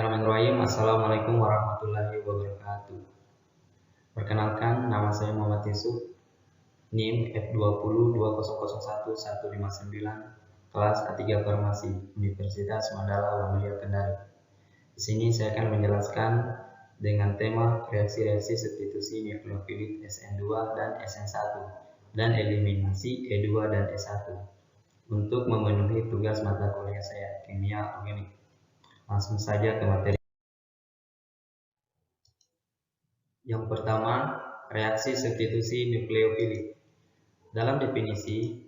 Bismillahirrahmanirrahim. Assalamualaikum warahmatullahi wabarakatuh. Perkenalkan, nama saya Muhammad Yusuf, NIM F2020011159, kelas A3 Farmasi, Universitas Mandala Wanuya Kendari. Di sini saya akan menjelaskan dengan tema reaksi-reaksi substitusi nukleofilik SN2 dan SN1 dan eliminasi E2 dan E1 untuk memenuhi tugas mata kuliah saya, Kimia Organik. Langsung saja ke materi. Yang pertama, reaksi substitusi nukleofilik. Dalam definisi,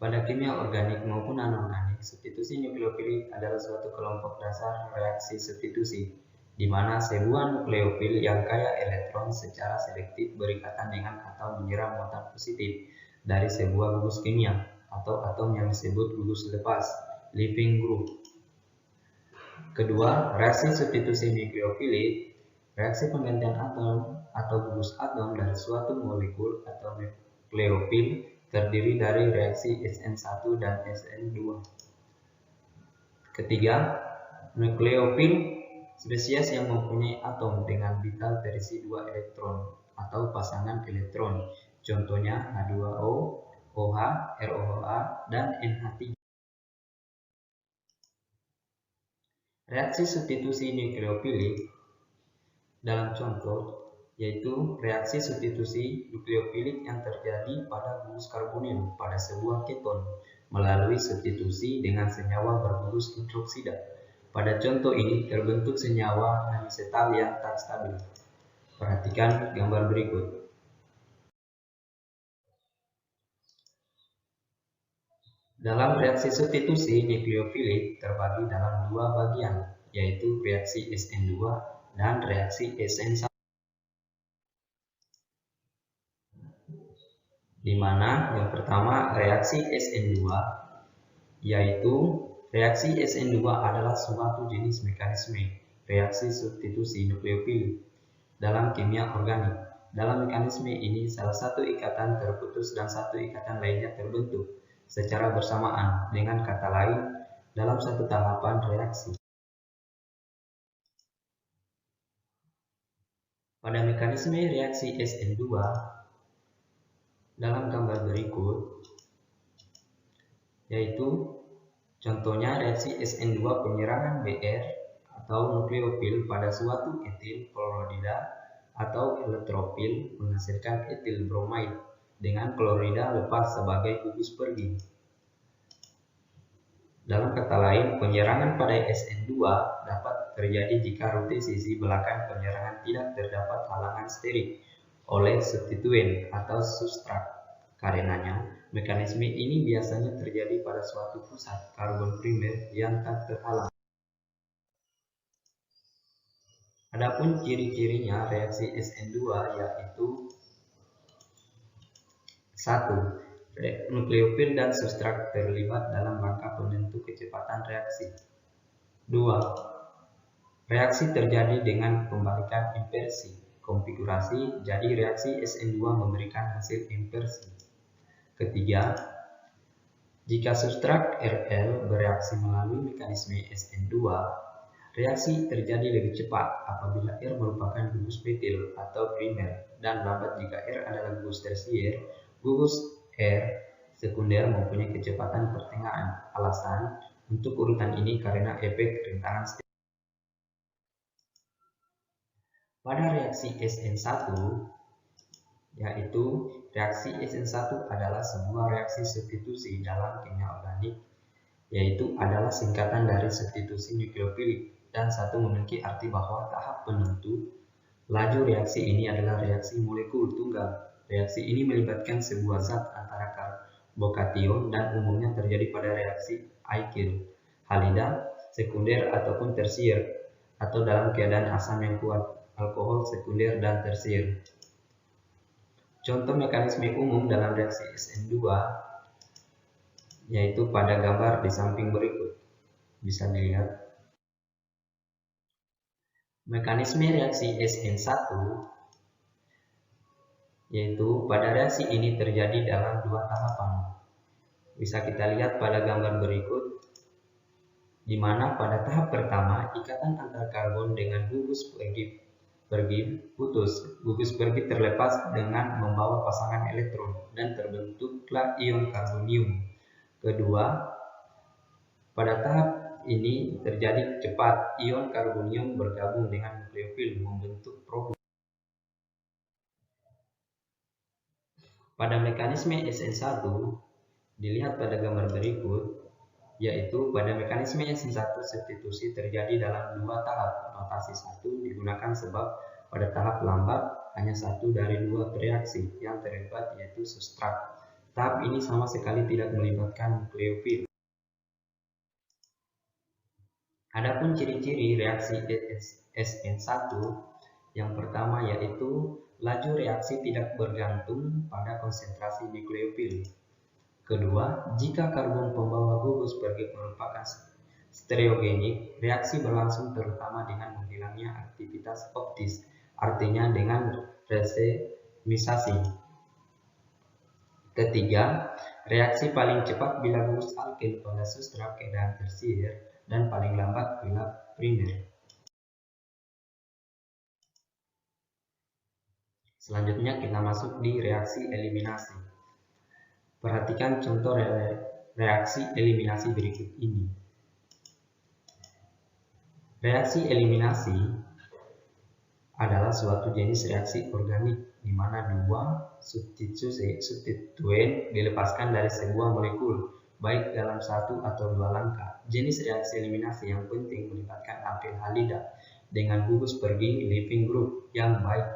pada kimia organik maupun anorganik, substitusi nukleofilik adalah suatu kelompok dasar reaksi substitusi, di mana sebuah nukleofil yang kaya elektron secara selektif berikatan dengan atau menyerang muatan positif dari sebuah gugus kimia atau atom yang disebut gugus lepas, leaving group. Kedua, reaksi substitusi nukleofilik, reaksi penggantian atom atau gugus atom dari suatu molekul atau nukleofil terdiri dari reaksi SN1 dan SN2. Ketiga, nukleofil spesies yang mempunyai atom dengan vital terisi 2 elektron atau pasangan elektron, contohnya H2O, OH, ROHA, dan NH3. Reaksi substitusi nukleofilik dalam contoh yaitu reaksi substitusi nukleofilik yang terjadi pada gugus karbonil pada sebuah keton melalui substitusi dengan senyawa bergugus hidroksida. Pada contoh ini terbentuk senyawa hemisetal yang tak stabil. Perhatikan gambar berikut. Dalam reaksi substitusi nukleofilik terbagi dalam dua bagian, yaitu reaksi SN2 dan reaksi SN1. Di mana yang pertama reaksi SN2, yaitu reaksi SN2 adalah suatu jenis mekanisme reaksi substitusi nukleofilik dalam kimia organik. Dalam mekanisme ini salah satu ikatan terputus dan satu ikatan lainnya terbentuk secara bersamaan, dengan kata lain dalam satu tahapan reaksi. Pada mekanisme reaksi SN2 dalam gambar berikut, yaitu contohnya reaksi SN2 penyerangan Br atau nukleofil pada suatu etil klorida atau elektropil menghasilkan etil bromide dengan klorida lepas sebagai gugus pergi. Dalam kata lain, penyerangan pada SN2 dapat terjadi jika rute sisi belakang penyerangan tidak terdapat halangan sterik oleh substituen atau substrat. Karenanya, mekanisme ini biasanya terjadi pada suatu pusat karbon primer yang tak terhalang. Adapun ciri-cirinya reaksi SN2 yaitu 1. Nukleofil dan substrat terlibat dalam rangka penentu kecepatan reaksi. 2. Reaksi terjadi dengan pembalikan inversi konfigurasi, jadi reaksi SN2 memberikan hasil inversi. Ketiga, jika substrat Rl bereaksi melalui mekanisme SN2, reaksi terjadi lebih cepat apabila R merupakan gugus metil atau primer dan lambat jika R adalah gugus tersier. Gugus R sekunder mempunyai kecepatan pertengahan. Alasan untuk urutan ini karena efek rintangan sterik. Pada reaksi SN1, yaitu reaksi SN1 adalah sebuah reaksi substitusi dalam kimia organik, yaitu adalah singkatan dari substitusi nukleofilik, dan satu memiliki arti bahwa tahap penentu laju reaksi ini adalah reaksi molekul tunggal. Reaksi ini melibatkan sebuah zat antara karbokation dan umumnya terjadi pada reaksi alkil, halida, sekunder ataupun tersier, atau dalam keadaan asam yang kuat, alkohol sekunder dan tersier. Contoh mekanisme umum dalam reaksi SN2 yaitu pada gambar di samping berikut. Bisa dilihat. Mekanisme reaksi SN1 yaitu pada reaksi ini terjadi dalam dua tahapan. Bisa kita lihat pada gambar berikut. di mana pada tahap pertama ikatan antar karbon dengan gugus pergi putus. Gugus pergi terlepas dengan membawa pasangan elektron dan terbentuklah ion karbonium. Kedua, pada tahap ini terjadi cepat, ion karbonium bergabung dengan nukleofil membentuk proton. Pada mekanisme SN1 dilihat pada gambar berikut, yaitu pada mekanisme SN1 substitusi terjadi dalam dua tahap. Notasi 1 digunakan sebab pada tahap lambat hanya satu dari dua reaksi yang terlibat, yaitu substrat. Tahap ini sama sekali tidak melibatkan nukleofil. Adapun ciri-ciri reaksi SN1 yang pertama yaitu laju reaksi tidak bergantung pada konsentrasi nukleofil. Kedua, jika karbon pembawa gugus pergi merupakan stereogenik, reaksi berlangsung terutama dengan menghilangnya aktivitas optis, artinya dengan racemisasi. Ketiga, reaksi paling cepat bila gugus alkil pada substrat keadaan tersier dan paling lambat bila primer. Selanjutnya kita masuk di reaksi eliminasi. Perhatikan contoh reaksi eliminasi berikut ini. Reaksi eliminasi adalah suatu jenis reaksi organik di mana dua substituen dilepaskan dari sebuah molekul, baik dalam satu atau dua langkah. Jenis reaksi eliminasi yang penting melibatkan alkyl halida dengan gugus pergi leaving group yang baik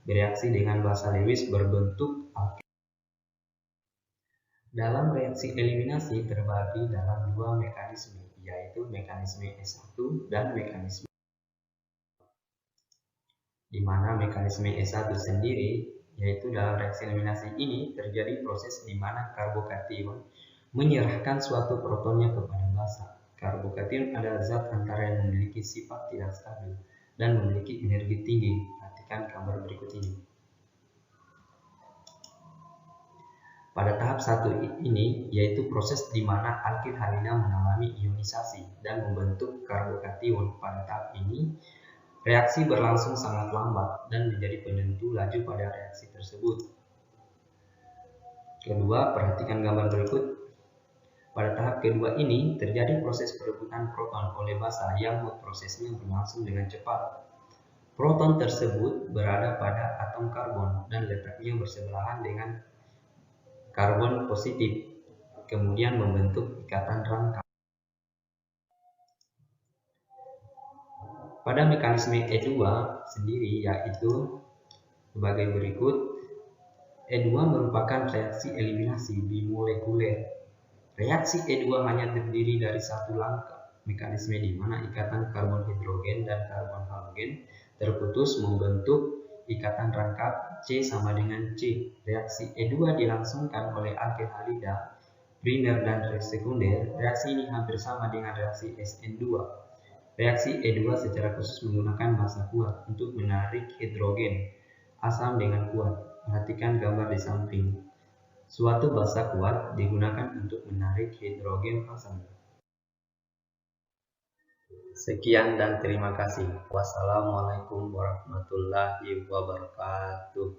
bereaksi dengan basa Lewis berbentuk alkyl. Dalam reaksi eliminasi terbagi dalam dua mekanisme, yaitu mekanisme S1 dan mekanisme di mana mekanisme S1 sendiri, yaitu dalam reaksi eliminasi ini terjadi proses di mana karbokation menyerahkan suatu protonnya kepada basa. Karbokation adalah zat antara yang memiliki sifat tidak stabil dan memiliki energi tinggi. Perhatikan gambar berikut ini. Pada tahap 1 ini, yaitu proses di mana alkyl halida mengalami ionisasi dan membentuk karbokation. Pada tahap ini, reaksi berlangsung sangat lambat dan menjadi penentu laju pada reaksi tersebut. Kedua, perhatikan gambar berikut. Pada tahap kedua ini, terjadi proses perebutan proton oleh basa yang prosesnya berlangsung dengan cepat. Proton tersebut berada pada atom karbon dan letaknya bersebelahan dengan karbon positif, kemudian membentuk ikatan rangka. Pada mekanisme E2 sendiri yaitu sebagai berikut. E2 merupakan reaksi eliminasi bimolekuler. Reaksi E2 hanya terdiri dari satu langkah, mekanisme di mana ikatan karbon hidrogen dan karbon halogen terputus membentuk ikatan rangkap C sama dengan C. Reaksi E2 dilangsungkan oleh alkyl halida, primer dan sekunder. Reaksi ini hampir sama dengan reaksi SN2. Reaksi E2 secara khusus menggunakan basa kuat untuk menarik hidrogen asam dengan kuat. Perhatikan gambar di samping. Suatu basa kuat digunakan untuk menarik hidrogen asam. Sekian dan terima kasih. Wassalamualaikum warahmatullahi wabarakatuh.